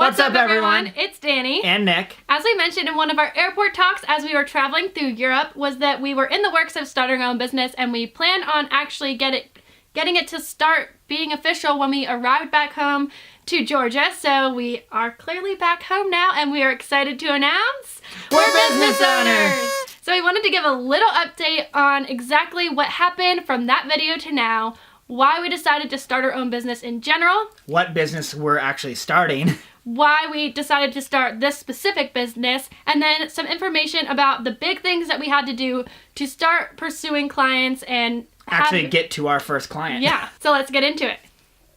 What's up, everyone? It's Dani. And Nick. As we mentioned in one of our airport talks as we were traveling through Europe, was that we were in the works of starting our own business, and we plan on actually getting it to start being official when we arrived back home to Georgia. So we are clearly back home now, and we are excited to announce we're business owners! So we wanted to give a little update on exactly what happened from that video to now, why we decided to start our own business in general, what business we're actually starting, why we decided to start this specific business, and then some information about the big things that we had to do to start pursuing clients and actually get to our first client. Yeah, so let's get into it.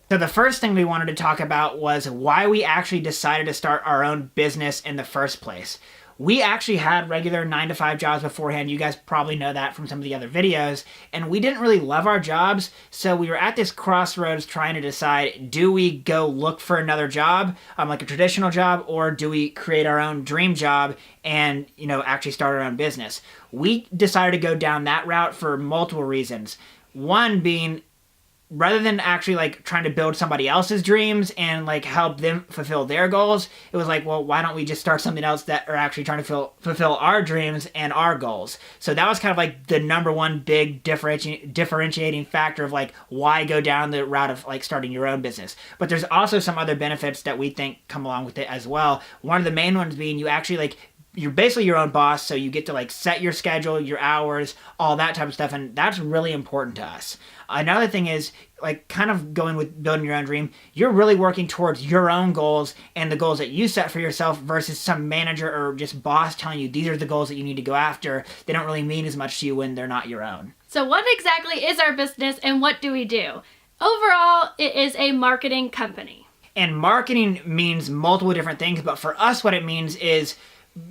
So the first thing we wanted to talk about was why we actually decided to start our own business in the first place. We actually had regular 9-to-5 jobs beforehand. You guys probably know that from some of the other videos. And we didn't really love our jobs. So we were at this crossroads trying to decide, do we go look for another job, like a traditional job, or do we create our own dream job and, actually start our own business? We decided to go down that route for multiple reasons. One being, rather than actually trying to build somebody else's dreams and help them fulfill their goals, it was well, why don't we just start something else that are actually trying to fulfill our dreams and our goals? So that was kind of the number one big differentiating factor of why go down the route of starting your own business. But there's also some other benefits that we think come along with it as well. One of the main ones being you actually you're basically your own boss, so you get to set your schedule, your hours, all that type of stuff, and that's really important to us. Another thing is, kind of going with building your own dream, you're really working towards your own goals and the goals that you set for yourself versus some manager or just boss telling you these are the goals that you need to go after. They don't really mean as much to you when they're not your own. So what exactly is our business and what do we do? Overall, it is a marketing company. And marketing means multiple different things, but for us what it means is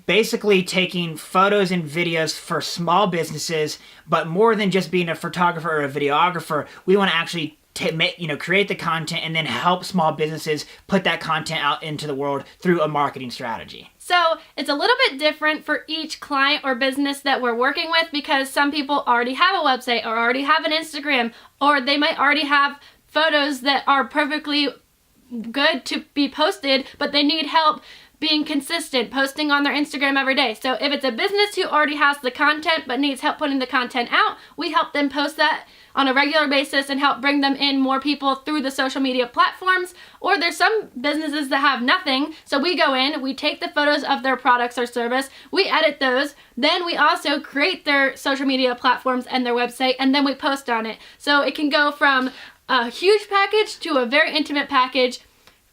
basically taking photos and videos for small businesses, but more than just being a photographer or a videographer, we want to actually create the content and then help small businesses put that content out into the world through a marketing strategy. So it's a little bit different for each client or business that we're working with, because some people already have a website or already have an Instagram, or they might already have photos that are perfectly good to be posted, but they need help being consistent, posting on their Instagram every day. So if it's a business who already has the content but needs help putting the content out, we help them post that on a regular basis and help bring them in more people through the social media platforms. Or there's some businesses that have nothing, so we go in, we take the photos of their products or service, we edit those, then we also create their social media platforms and their website, and then we post on it. So it can go from a huge package to a very intimate package.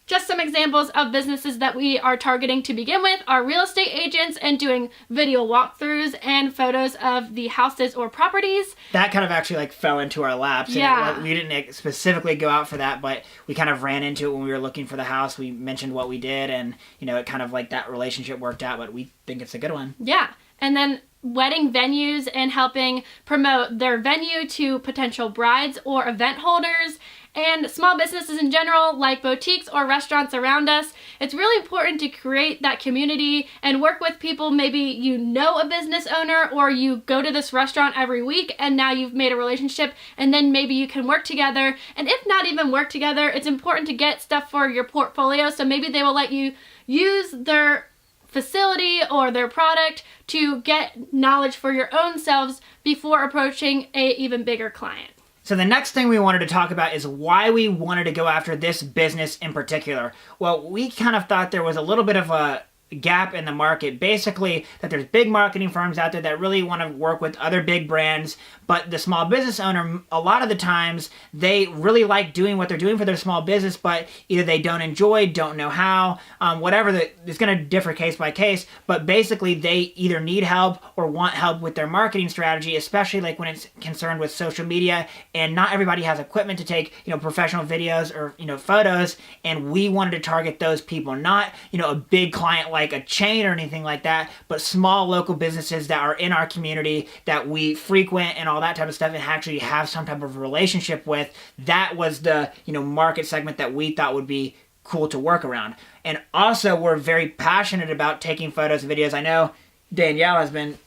Just some examples of businesses that we are targeting to begin with are real estate agents and doing video walkthroughs and photos of the houses or properties. That kind of actually fell into our laps. Yeah. And we didn't specifically go out for that, but we kind of ran into it when we were looking for the house. We mentioned what we did, and it kind of that relationship worked out, but we think it's a good one. Yeah. And then wedding venues and helping promote their venue to potential brides or event holders, and small businesses in general, like boutiques or restaurants around us. It's really important to create that community and work with people. Maybe you know a business owner, or you go to this restaurant every week and now you've made a relationship, and then maybe you can work together. And if not even work together, it's important to get stuff for your portfolio. So maybe they will let you use their facility or their product to get knowledge for your own selves before approaching a even bigger client. So the next thing we wanted to talk about is why we wanted to go after this business in particular. Well, we kind of thought there was a little bit of a gap in the market. Basically, that there's big marketing firms out there that really want to work with other big brands, but the small business owner, a lot of the times, they really like doing what they're doing for their small business, but either they don't enjoy, don't know how, whatever. It's going to differ case by case, but basically they either need help or want help with their marketing strategy, especially when it's concerned with social media, and not everybody has equipment to take, professional videos or, photos, and we wanted to target those people, not, a big client like a chain or anything like that, but small local businesses that are in our community that we frequent and all that type of stuff and actually have some type of relationship with. That was the, market segment that we thought would be cool to work around. And also, we're very passionate about taking photos and videos. I know Danielle has been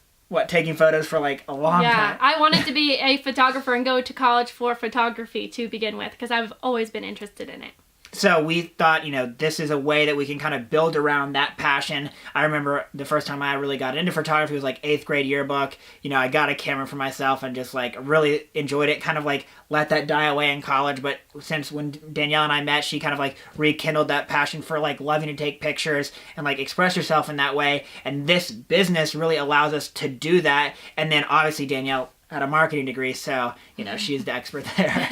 taking photos for a long time. Yeah, I wanted to be a photographer and go to college for photography to begin with, because I've always been interested in it. So we thought, this is a way that we can kind of build around that passion. I remember the first time I really got into photography was like 8th grade yearbook. I got a camera for myself and just like really enjoyed it, kind of like let that die away in college. But since when Danielle and I met, she kind of like rekindled that passion for like loving to take pictures and like express yourself in that way. And this business really allows us to do that. And then obviously Danielle had a marketing degree, so she's the expert there.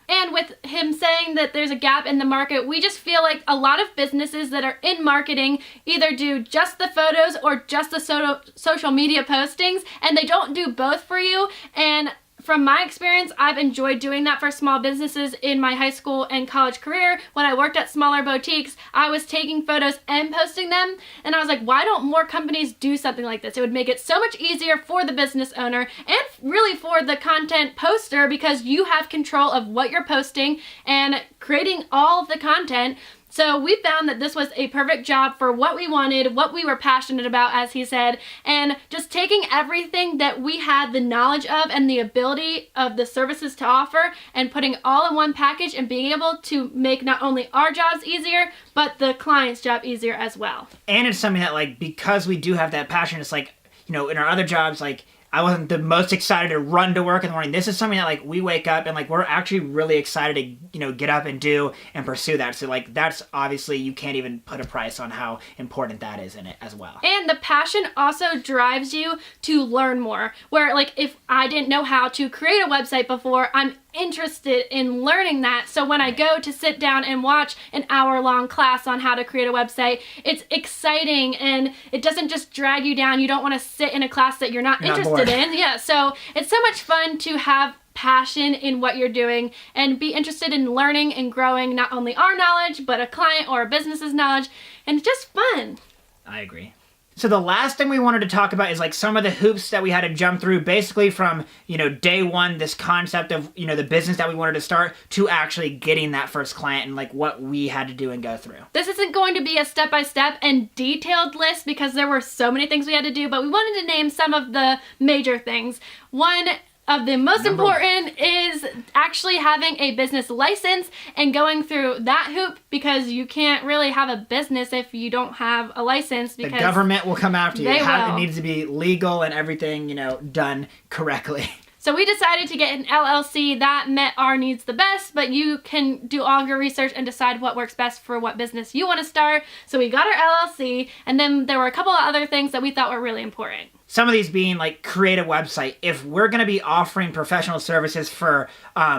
And with him saying that there's a gap in the market, we just feel like a lot of businesses that are in marketing either do just the photos or just the social media postings, and they don't do both for you. And from my experience, I've enjoyed doing that for small businesses in my high school and college career. When I worked at smaller boutiques, I was taking photos and posting them, and I was like, why don't more companies do something like this? It would make it so much easier for the business owner and really for the content poster, because you have control of what you're posting and creating all of the content. So we found that this was a perfect job for what we wanted, what we were passionate about, as he said, and just taking everything that we had the knowledge of and the ability of the services to offer and putting all in one package and being able to make not only our jobs easier, but the client's job easier as well. And it's something that, like, because we do have that passion, it's like, in our other jobs, like, I wasn't the most excited to run to work in the morning. This is something that, like, we wake up and, like, we're actually really excited to, get up and do and pursue that. So, like, that's obviously, you can't even put a price on how important that is in it as well. And the passion also drives you to learn more. Where, like, if I didn't know how to create a website before, I'm interested in learning that. So when I go to sit down and watch an hour-long class on how to create a website, it's exciting and it doesn't just drag you down. You don't want to sit in a class that you're not interested in. Yeah, so it's so much fun to have passion in what you're doing and be interested in learning and growing not only our knowledge, but a client or a business's knowledge, and it's just fun. I agree. So the last thing we wanted to talk about is like some of the hoops that we had to jump through, basically from, day one, this concept of, the business that we wanted to start to actually getting that first client and like what we had to do and go through. This isn't going to be a step-by-step and detailed list because there were so many things we had to do, but we wanted to name some of the major things. One of the most important is actually having a business license and going through that hoop, because you can't really have a business if you don't have a license. Because the government will come after you. They will. It needs to be legal and everything, done correctly. So we decided to get an LLC that met our needs the best, but you can do all your research and decide what works best for what business you want to start. So we got our LLC, and then there were a couple of other things that we thought were really important. Some of these being like create a website. If we're going to be offering professional services for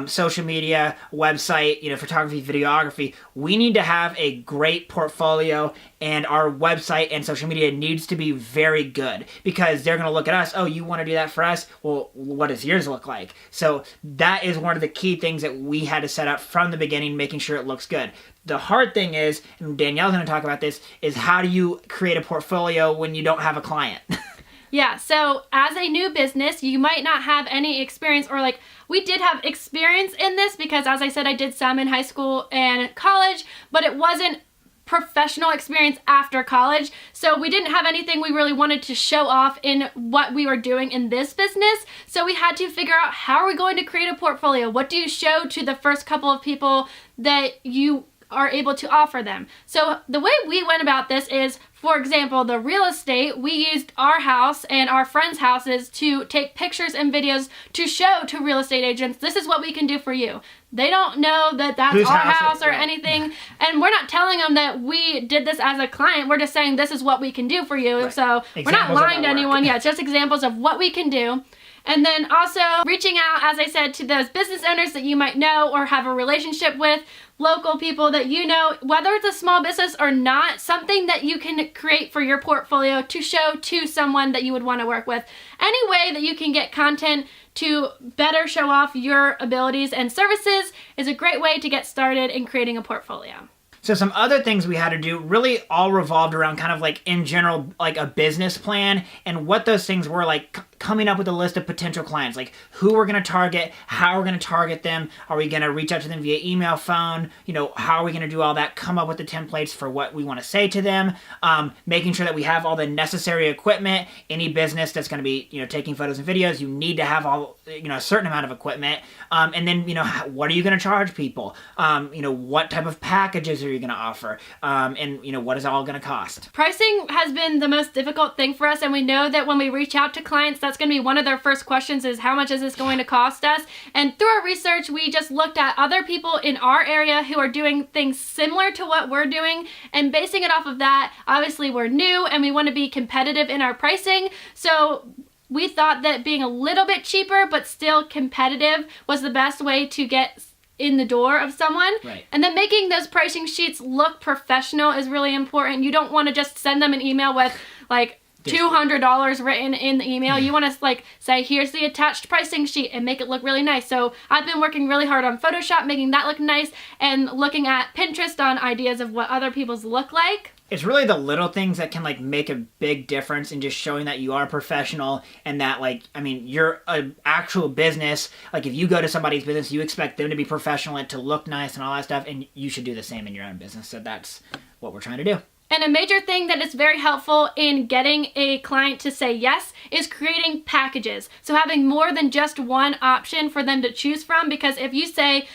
social media, website, photography, videography, we need to have a great portfolio, and our website and social media needs to be very good, because they're going to look at us. Oh, you want to do that for us? Well, what does yours look like? So that is one of the key things that we had to set up from the beginning, making sure it looks good. The hard thing is, and Danielle's going to talk about this, is how do you create a portfolio when you don't have a client? Yeah, so as a new business, you might not have any experience, or like we did have experience in this because, as I said, I did some in high school and college, but it wasn't professional experience after college. So we didn't have anything we really wanted to show off in what we were doing in this business. So we had to figure out, how are we going to create a portfolio? What do you show to the first couple of people that you are able to offer them? So the way we went about this is, for example, the real estate, we used our house and our friends' houses to take pictures and videos to show to real estate agents, this is what we can do for you. They don't know that that's our house or anything, and we're not telling them that we did this as a client. We're just saying this is what we can do for you. Right. So we're not lying to anyone. Yeah, it's just examples of what we can do. And then also reaching out, as I said, to those business owners that you might know or have a relationship with, local people that you know, whether it's a small business or not, something that you can create for your portfolio to show to someone that you would want to work with. Any way that you can get content to better show off your abilities and services is a great way to get started in creating a portfolio. So some other things we had to do really all revolved around kind of like, in general, like a business plan, and what those things were, like coming up with a list of potential clients, like who we're going to target, how we're going to target them. Are we going to reach out to them via email, phone? How are we going to do all that? Come up with the templates for what we want to say to them. Making sure that we have all the necessary equipment. Any business that's going to be, taking photos and videos, you need to have all, a certain amount of equipment. And then, what are you going to charge people? What type of packages are you going to offer? And, what is it all going to cost? Pricing has been the most difficult thing for us, and we know that when we reach out to clients, that's going to be one of their first questions is how much is this going to cost us? And through our research, we just looked at other people in our area who are doing things similar to what we're doing, and basing it off of that, obviously we're new and we want to be competitive in our pricing. So we thought that being a little bit cheaper but still competitive was the best way to get in the door of someone. Right. And then making those pricing sheets look professional is really important. You don't want to just send them an email with like $200 written in the email. You want to say, here's the attached pricing sheet and make it look really nice. So I've been working really hard on Photoshop, making that look nice, and looking at Pinterest on ideas of what other people's look like. It's really the little things that can make a big difference in just showing that you are professional and that you're an actual business. Like if you go to somebody's business, you expect them to be professional and to look nice and all that stuff, and you should do the same in your own business. So that's what we're trying to do. And a major thing that is very helpful in getting a client to say yes is creating packages. So having more than just one option for them to choose from, because if you say,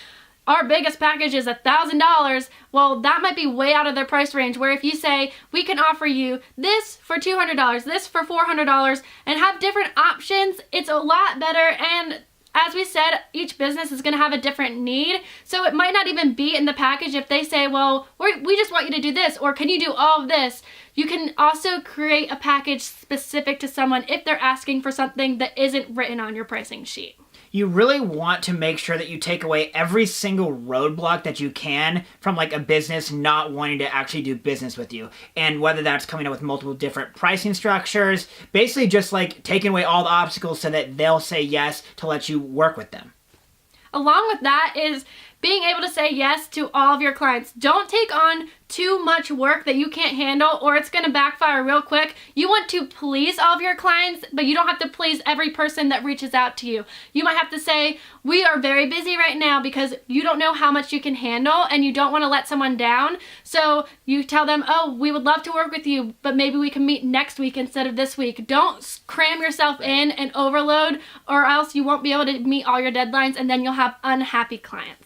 our biggest package is $1,000, well, that might be way out of their price range, where if you say, we can offer you this for $200, this for $400, and have different options, it's a lot better. And as we said, each business is going to have a different need, so it might not even be in the package if they say, well, we just want you to do this, or can you do all of this? You can also create a package specific to someone if they're asking for something that isn't written on your pricing sheet. You really want to make sure that you take away every single roadblock that you can from a business not wanting to actually do business with you. And whether that's coming up with multiple different pricing structures, basically just taking away all the obstacles so that they'll say yes to let you work with them. Along with that is being able to say yes to all of your clients. Don't take on too much work that you can't handle, or it's going to backfire real quick. You want to please all of your clients, but you don't have to please every person that reaches out to you. You might have to say, we are very busy right now, because you don't know how much you can handle and you don't want to let someone down. So you tell them, oh, we would love to work with you, but maybe we can meet next week instead of this week. Don't cram yourself in and overload, or else you won't be able to meet all your deadlines, and then you'll have unhappy clients.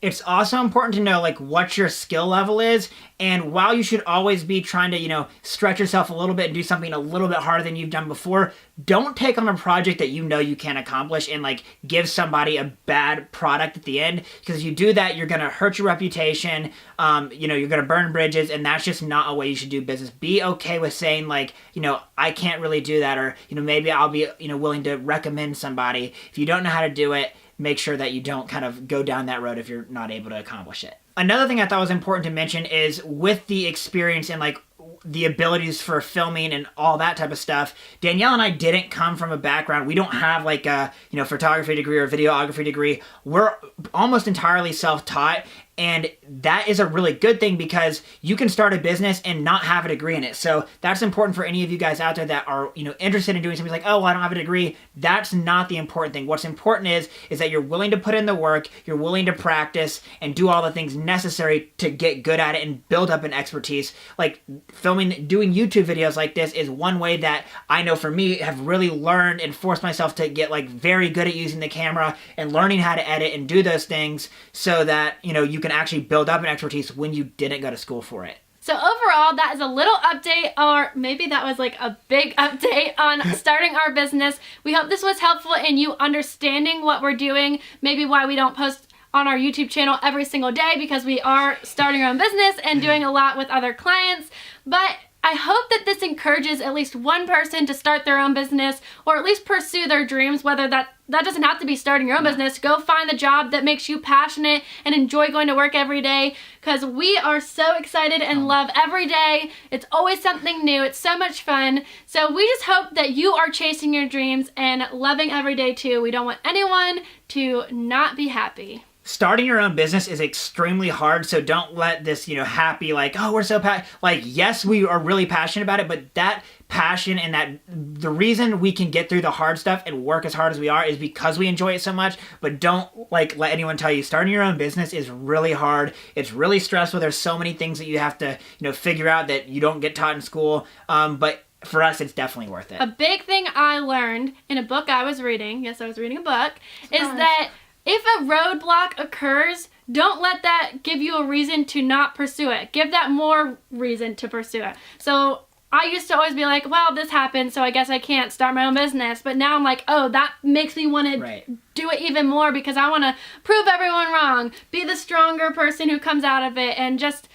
It's also important to know what your skill level is, and while you should always be trying to, stretch yourself a little bit and do something a little bit harder than you've done before, don't take on a project that you can't accomplish and give somebody a bad product at the end, because if you do that, you're going to hurt your reputation, you're going to burn bridges, and that's just not a way you should do business. Be okay with saying I can't really do that, or maybe I'll be willing to recommend somebody. If you don't know how to do it, make sure that you don't kind of go down that road if you're not able to accomplish it. Another thing I thought was important to mention is with the experience and the abilities for filming and all that type of stuff, Danielle and I didn't come from a background. We don't have a photography degree or videography degree. We're almost entirely self-taught, and that is a really good thing because you can start a business and not have a degree in it. So that's important for any of you guys out there that are interested in doing something well, I don't have a degree. That's not the important thing. What's important is that you're willing to put in the work, you're willing to practice and do all the things necessary to get good at it and build up an expertise. Doing YouTube videos like this is one way that I know for me have really learned and forced myself to get very good at using the camera and learning how to edit and do those things so that you can actually build up an expertise when you didn't go to school for it. So overall, that is a little update, or maybe that was a big update on starting our business. We hope this was helpful in you understanding what we're doing, maybe why we don't post on our YouTube channel every single day, because we are starting our own business and doing a lot with other clients. But I hope that this encourages at least one person to start their own business, or at least pursue their dreams, whether that doesn't have to be starting your own business. Go find the job that makes you passionate and enjoy going to work every day, because we are so excited and love every day. It's always something new. It's so much fun. So we just hope that you are chasing your dreams and loving every day too. We don't want anyone to not be happy. starting your own business is extremely hard, so don't let this, happy, like, oh, we're so like, yes, we are really passionate about it, but that passion and that the reason we can get through the hard stuff and work as hard as we are is because we enjoy it so much. But don't let anyone tell you starting your own business is really hard. It's really stressful. There's so many things that you have to, figure out that you don't get taught in school. But for us, it's definitely worth it. A big thing I learned in a book I was reading, yes, I was reading a book, is that if a roadblock occurs, don't let that give you a reason to not pursue it. Give that more reason to pursue it. So I used to always be like, well, this happened, so I guess I can't start my own business. But now I'm like, oh, that makes me want to do it even more because I want to prove everyone wrong, be the stronger person who comes out of it, and just,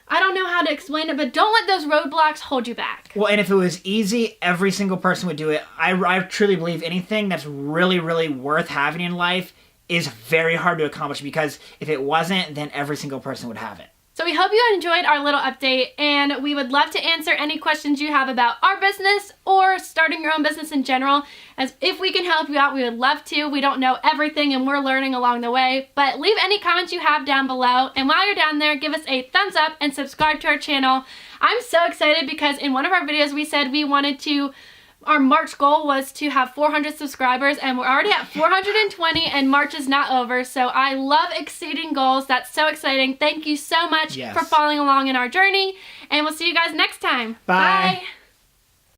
I don't know how to explain it, but don't let those roadblocks hold you back. Well, and if it was easy, every single person would do it. I truly believe anything that's really, really worth having in life is very hard to accomplish, because if it wasn't, then every single person would have it. So we hope you enjoyed our little update, and we would love to answer any questions you have about our business or starting your own business in general. As if we can help you out, we would love to. We don't know everything and we're learning along the way, but leave any comments you have down below. And while you're down there, give us a thumbs up and subscribe to our channel. I'm so excited because in one of our videos we said we wanted to, our March goal was to have 400 subscribers, and we're already at 420, and March is not over. So I love exceeding goals. That's so exciting. Thank you so much for following along in our journey, and we'll see you guys next time. Bye. Bye.